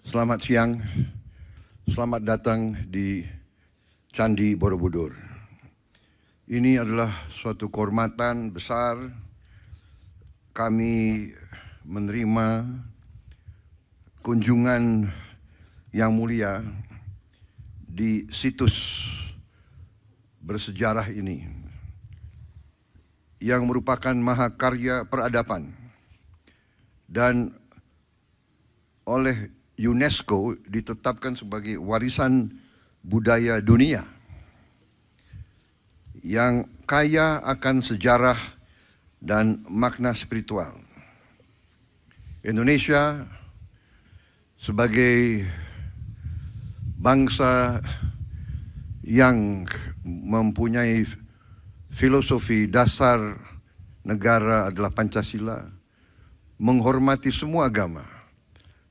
Selamat siang, selamat datang di Candi Borobudur. Ini adalah suatu kehormatan besar kami menerima kunjungan yang mulia di situs bersejarah ini yang merupakan mahakarya peradaban dan oleh UNESCO ditetapkan sebagai warisan budaya dunia yang kaya akan sejarah dan makna spiritual. Indonesia sebagai bangsa yang mempunyai filosofi dasar negara adalah Pancasila, menghormati semua agama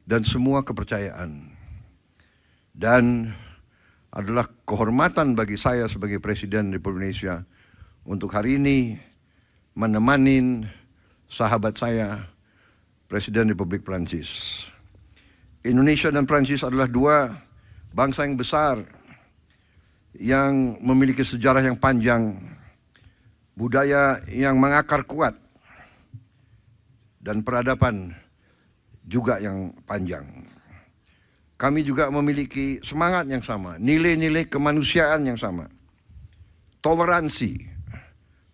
dan semua kepercayaan, dan adalah kehormatan bagi saya sebagai Presiden Republik Indonesia untuk hari ini menemani sahabat saya, Presiden Republik Prancis. Indonesia dan Prancis adalah dua bangsa yang besar yang memiliki sejarah yang panjang, budaya yang mengakar kuat, dan peradaban juga yang panjang. Kami juga memiliki semangat yang sama, nilai-nilai kemanusiaan yang sama, toleransi,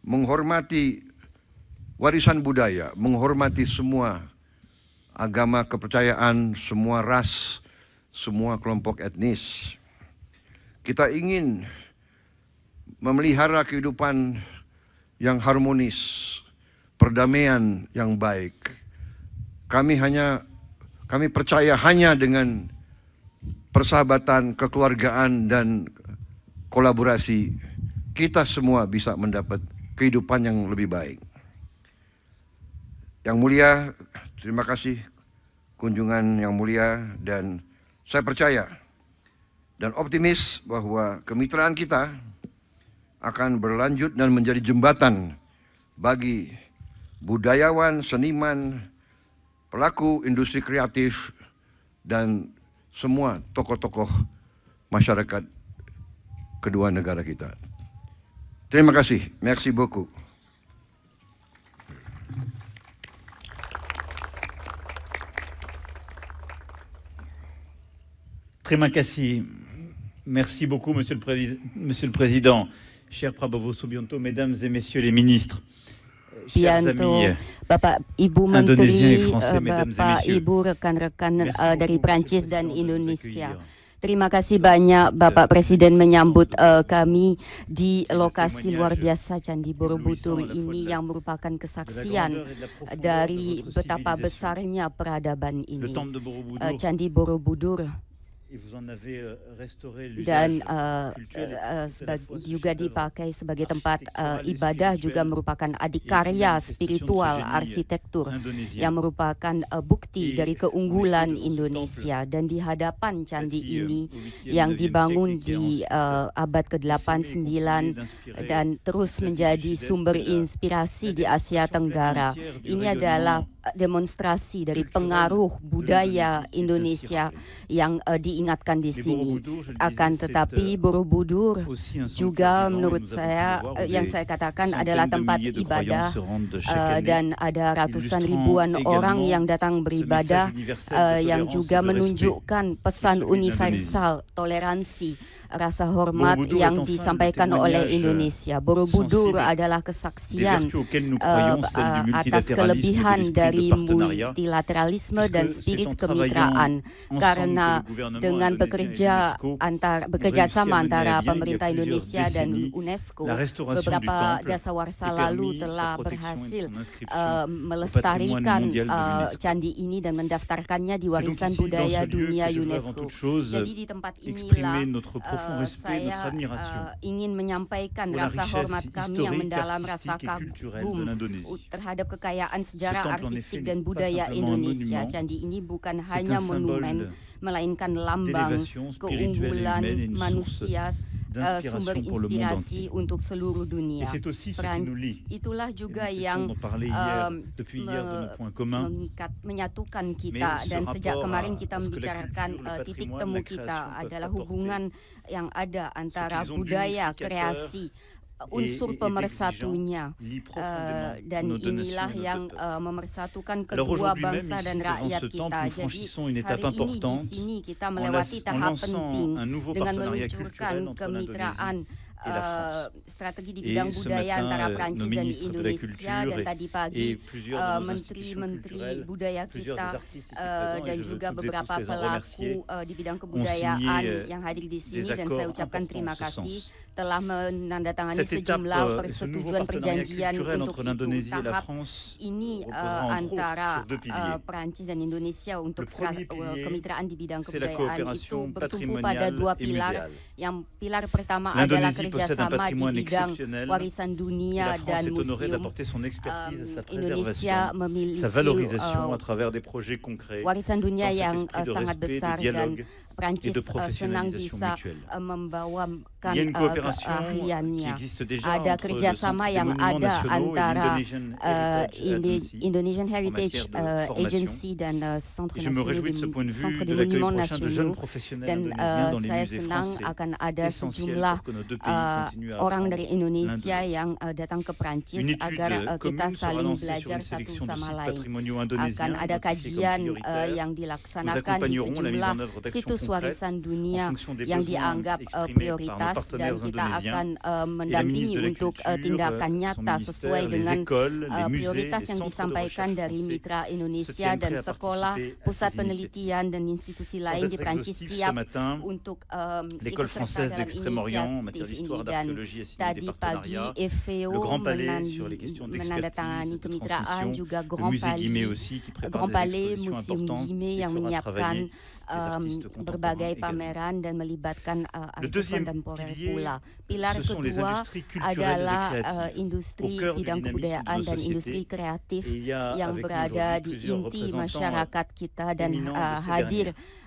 menghormati warisan budaya, menghormati semua agama, kepercayaan, semua ras, semua kelompok etnis. Kita ingin memelihara kehidupan yang harmonis, perdamaian yang baik. Kami percaya hanya dengan persahabatan, kekeluargaan, dan kolaborasi, kita semua bisa mendapat kehidupan yang lebih baik. Yang mulia, terima kasih kunjungan yang mulia, dan saya percaya dan optimis bahwa kemitraan kita akan berlanjut dan menjadi jembatan bagi budayawan, seniman, pelaku industri kreatif, dan semua tokoh-tokoh masyarakat kedua negara kita. Terima kasih. Merci beaucoup. Terima kasih. Merci beaucoup, Monsieur le Président. Cher Prabowo Subianto, Mesdames et Messieurs les ministres. Pianto, Bapak Ibu Menteri, Bapak Ibu rekan-rekan dari Prancis dan Indonesia. Terima kasih banyak Bapak Presiden menyambut kami di lokasi luar biasa Candi Borobudur ini yang merupakan kesaksian dari betapa besarnya peradaban ini. Candi Borobudur dan juga dipakai sebagai tempat ibadah, juga merupakan adikarya spiritual arsitektur yang merupakan bukti dari keunggulan Indonesia. Dan di hadapan candi ini yang dibangun di abad ke-8, 9 dan terus menjadi sumber inspirasi di Asia Tenggara, ini adalah demonstrasi dari pengaruh budaya Indonesia yang diingatkan di sini. Akan tetapi Borobudur juga menurut saya yang saya katakan adalah tempat ibadah dan ada ratusan ribuan orang yang datang beribadah yang juga menunjukkan pesan universal toleransi, rasa hormat yang disampaikan oleh Indonesia. Borobudur adalah kesaksian atas kelebihan dari multilateralisme dan spirit kemitraan, karena dengan bekerja sama antara pemerintah Indonesia dan UNESCO, beberapa dasawarsa lalu telah berhasil melestarikan candi ini dan mendaftarkannya di warisan budaya dunia UNESCO. Jadi di tempat inilah saya ingin menyampaikan rasa hormat kami yang mendalam, rasa kagum terhadap kekayaan sejarah artistik dan budaya Indonesia. Candi ini bukan hanya monumen, melainkan lambang keunggulan manusia sumber d'inspiration pour le monde inspirasi entier. untuk seluruh Et dunia. c'est aussi ce qui nous lie. Itulah Et juga nous yang cessons d'en parler hier, depuis hier de nos points communs. menyatukan kita, Mais ce dan sejak rapport kemarin à kita ce que la membicarakan culture, le titik patrimoine, temu la kita création peuvent adalah apporter. hubungan yang ada antara qu'ils ont budaya, d'unificateur kreasi, unsur pemersatunya, lie profondément dan nos deux inilah nations et nos yang deux peuples. memersatukan Alors kedua aujourd'hui même bangsa ici, dan devant rakyat ce temple, kita. nous Jadi franchissons une étape hari ini di importante sini kita en melewati tahap lançant penting un nouveau dengan partenariat meluncurkan culturel entre kemitraan l'Indonésie et la France. strategi di Et bidang ce budaya matin, antara nos Prancis dan ministres de la Indonesia, dan Culture tadi pagi et plusieurs de nos institutions menteri-menteri culturelles, budaya plusieurs kita des artistes ici présents, et dan je veux juga toutes et tous beberapa les en pelaku remercier, di bidang ont kebudayaan signé yang hadir di sini, des dan saya accords ucapkan terima importants en ce kasih sens. telah menandatangani Cette étape, sejumlah ce nouveau persetujuan partenariat perjanjian culturel untuk entre itu. l'Indonésie et la Tahap France ini reposera entre autres antara sur deux piliers. Perancis dan Indonesia untuk Le premier pilier, kemitraan di bidang c'est la kebudayaan itu coopération bertumpu pada patrimoniale dua et pilar. muséale. Yang pilar pertama adalah L'Indonésie possède un kerjasama di patrimoine bidang exceptionnel warisan et dunia la dan France est honorée museum. d'apporter son expertise et sa Indonesia préservation, memiliki sa valorisation à travers des projets concrets warisan dunia dans cet yang esprit de sangat respect, besar, de dialogue dan Prancis et de senang professionnalisation bisa mutuelle. membawakan Il y a une coopération qui keahliannya. existe déjà Ada entre le kerjasama Centre des yang Monuments ada Nationaux et antara l'Indonesian Heritage Agency Indonesian en Heritage matière de formation. Agency dan Centre Et je me réjouis de ce point de vue de l'accueil prochain de jeunes professionnels dan indonésiens dans les saya musées senang français, akan ada essentiel sejumlah pour que nos deux pays continuent à orang apprendre dari Indonesia l'un de yang datang ke Prancis Une étude agar kita commune sera saling lancée sur belajar une satu sélection de sama sites lain. patrimoniaux Akan indonésiens ada identifiés kajian comme prioritaires. yang Nous dilaksanakan di accompagnerons la mise sejumlah en œuvre d'actions situs concrètes warisan en dunia fonction des yang besoins dianggap exprimés par nos prioritas, dan partenaires kita indonésiens. akan Et la mendampingi ministre de la untuk Culture, tindakan son nyata ministère, sesuai les dengan écoles, les musées, prioritas les yang centres de disampaikan recherche dari français mitra se Indonesia tiennent dan prêts à sekolah, participer à pusat ces penelitian dan institusi Sans lain di être Prancis exhaustif, ce siap matin, untuk l'école ikut serta française dalam d'Extrême-Orient en inisiatif matière ini. d'histoire, Dan d'archéologie a signé des tadi pagi partenariats. FVO Le Grand Palais sur les questions menandatangani d'expertise, de kemitraan, transmission. juga Le Grand musée Guimet Palais, aussi qui prépare Grand des Palais, expositions Museum importantes Guimet et yang fera menyiapkan travailler les artistes berbagai contemporains également. pameran dan melibatkan Le artis deuxième kontemporer pilier, pula. Pilar ce sont les kedua industries culturelles et adalah créatives, industri au cœur du bidang dynamisme de kebudayaan nos dan sociétés. industri kreatif Et il y a yang avec nous berada aujourd'hui di plusieurs inti représentants masyarakat kita, dan éminents de ces hadir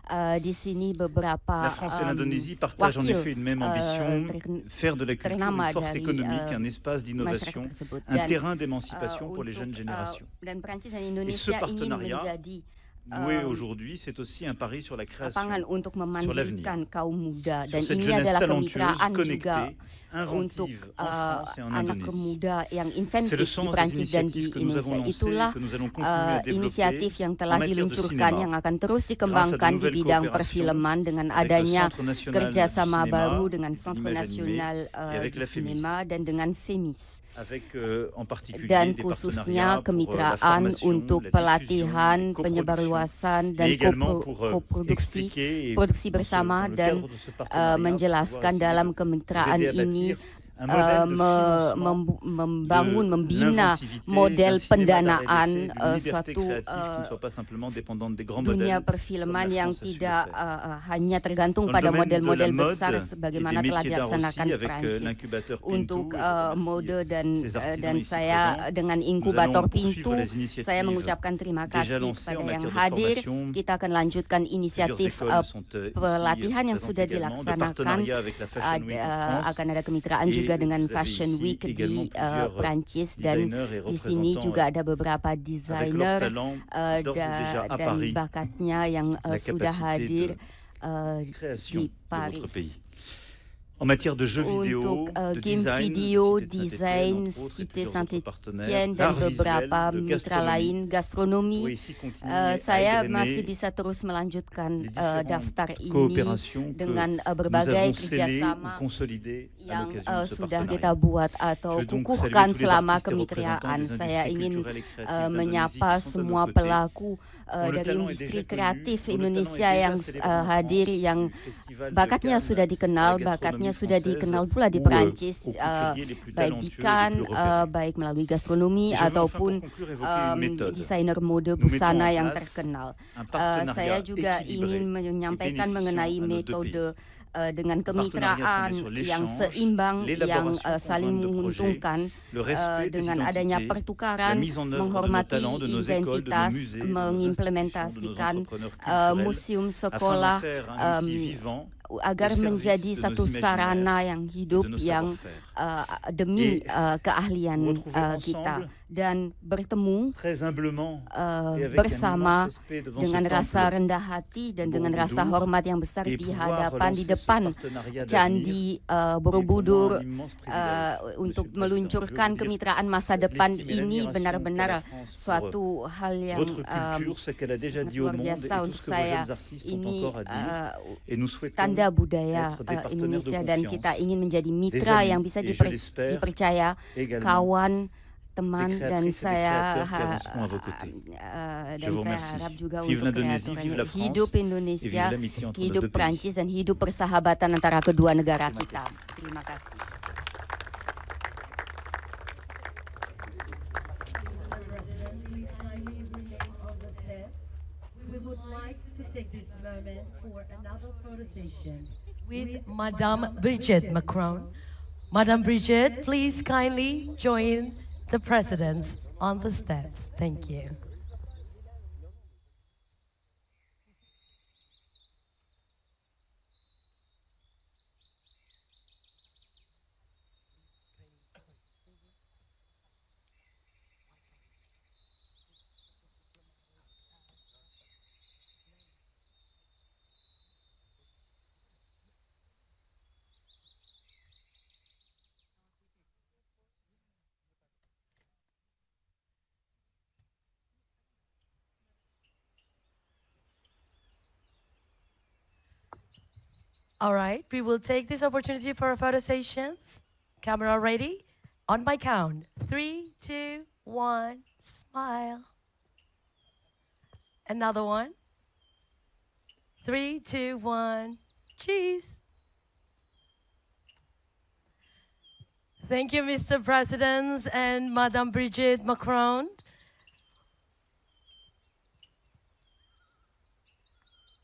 dernières. di sini beberapa La France et l'Indonésie partagent en wakil effet une même ambition, faire de la culture ternama une force dari économique, un espace masyarakat d'innovation, tersebut. un Dan terrain d'émancipation pour les untuk, jeunes générations. dan Prancis dan ce Indonesia ingin partenariat menjadi Noué aujourd'hui, c'est aussi un pari sur la création, lapangan untuk sur l'avenir, memandirikan kaum muda, sur dan cette ini jeunesse adalah talentueuse, kemitraan juga connectée, untuk inventive en France et en anak Indonésie. muda yang C'est le inventif di sens des Prancis dan di initiatives que nous avons Indonesia. lancées, Itulah que nous allons continuer à développer inisiatif yang en telah matière de diluncurkan cinéma, yang akan terus grâce à de dikembangkan di nouvelles bidang coopérations perfilman dengan avec le adanya Centre national kerjasama du cinéma baru dengan et de Centre l'image Nasional animée et avec di la FEMIS. Sinema dan dengan FEMIS. avec en particulier Dan des khususnya partenariats pour la kemitraan formation, untuk la diffusion, pelatihan, les coproductions, penyebarluasan, dan et également pour koproduksi expliquer et produksi dans ce- bersama, dans le dan cadre de ce partenariat, menjelaskan pouvoir dalam essayer de kemitraan aider à ini bâtir un modèle de financement membangun, de membina l'inventivité, model d'un cinéma pendanaan d'arrêt d'essai, d'une liberté suatu créative qui ne soit pas simplement dépendante des grands dunia modèles perfilman comme la yang France a su le tidak faire. hanya tergantung Dans le pada domaine de model-model la mode besar et sebagaimana des telah métiers d'art dilaksanakan aussi, avec Prancis. l'incubateur Pintu, Untuk et je remercie mode dan ces artisans dan ici saya présents. dengan Nous inkubator allons poursuivre Pintu, les initiatives saya mengucapkan terima déjà kasih lancées kepada en yang matière de hadir. formation. Kita akan lanjutkan Plusieurs inisiatif écoles sont ici pelatihan yang présentes sudah également, de dilaksanakan. partenariat avec la Fashion Week en France. Akan ada kemitraan Et juga dengan vous avez Fashion ici Week également di plusieurs Prancis, dan designers et di sini représentants juga ada beberapa avec leur desainer talent d'ores et déjà à dan Paris, bakatnya yang la sudah capacité hadir de création di de votre Paris. pays. En matière de jeux vidéo, Untuk de game design, video, Cité de design, Saint-Étienne, entre autres, et Cité plusieurs autres partenaires, Saint-Étienne, dan d'art beberapa visuel, de mitra gastronomie, lain, gastronomi. pourrait ici continuer à Saya égrener masih bisa terus melanjutkan les différentes daftar ini coopérations que dengan nous berbagai avons scellées ou kerjasama consolidées à yang l'occasion de ce sudah partenariat. kita buat atau Je veux donc kukuhkan saluer tous les selama artistes et représentants kemitraan. des Saya industries ingin culturelles et créatives d'Indonésie menyapa qui sont à nos semua côtés, pelaku dont le dari talent est industri déjà kreatif connu, dont le Indonesia talent est yang déjà célébré en hadir, France, yang du Festival de bakatnya Cannes, sudah dikenal, la bakatnya gastronomie sudah française, dikenal pula di ou, Perancis, aux couturiers les plus baik di talentueux et les Cannes, plus repérés. baik melalui gastronomi Et je veux enfin ataupun pour conclure évoquer une méthode. desainer mode Nous mettons busana en yang place terkenal. un partenariat Saya juga équilibré ingin et menyampaikan bénéficiant mengenai à nos deux metode dengan partenariat kemitraan fondé sur l'échange, yang seimbang, yang l'élaboration saling conjointe de menguntungkan, le respect des dengan adanya identités, pertukaran, la mise en œuvre de nos menghormati talents, de nos écoles, de nos identitas, musées, de nos institutions, de nos mengimplementasikan entrepreneurs culturels, museum, afin sekolah, d'en faire un outil vivant agar menjadi satu sarana yang hidup yang demi keahlian kita, dan bertemu bersama dengan rasa rendah hati dan dengan rasa hormat yang besar di depan Candi Borobudur untuk meluncurkan kemitraan masa depan ini benar-benar suatu hal yang luar biasa untuk saya. Ini tanda budaya Indonesia, dan kita ingin menjadi mitra yang bisa dipercaya, kawan, teman, dan saya harap juga untuk kreatornya. Hidup Indonesia, hidup Prancis, dan hidup persahabatan antara kedua negara kita. Terima kasih. We would like to take this moment for another photo session with Madame Brigitte Macron. Madame Brigitte, please kindly join the presidents on the steps. Thank you. All right, we will take this opportunity for photo sessions. Camera ready? On my count. 3, 2, 1, smile. Another one. 3, 2, 1, cheese. Thank you, Mr. President and Madame Brigitte Macron.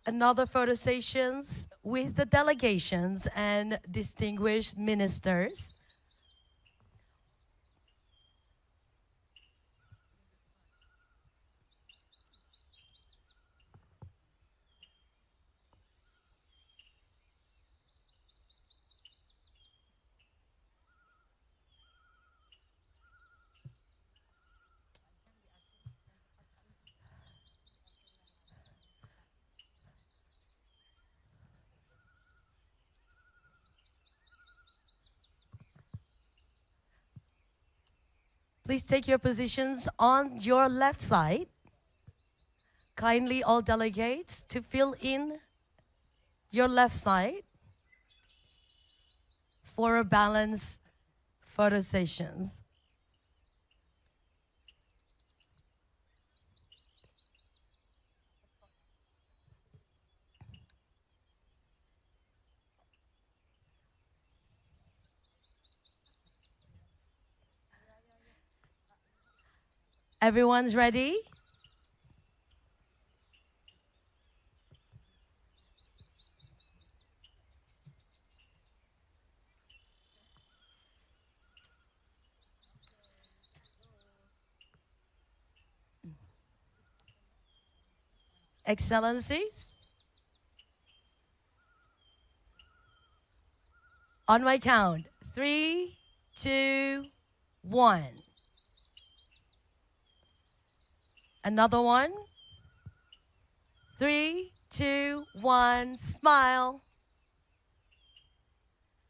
Another photo sessions with the delegations and distinguished ministers. Please take your positions on your left side. Kindly all delegates to fill in your left side for a balanced photo sessions. Everyone's ready? Excellencies, on my count, 3, 2, 1. Another one. 3, 2, 1, smile.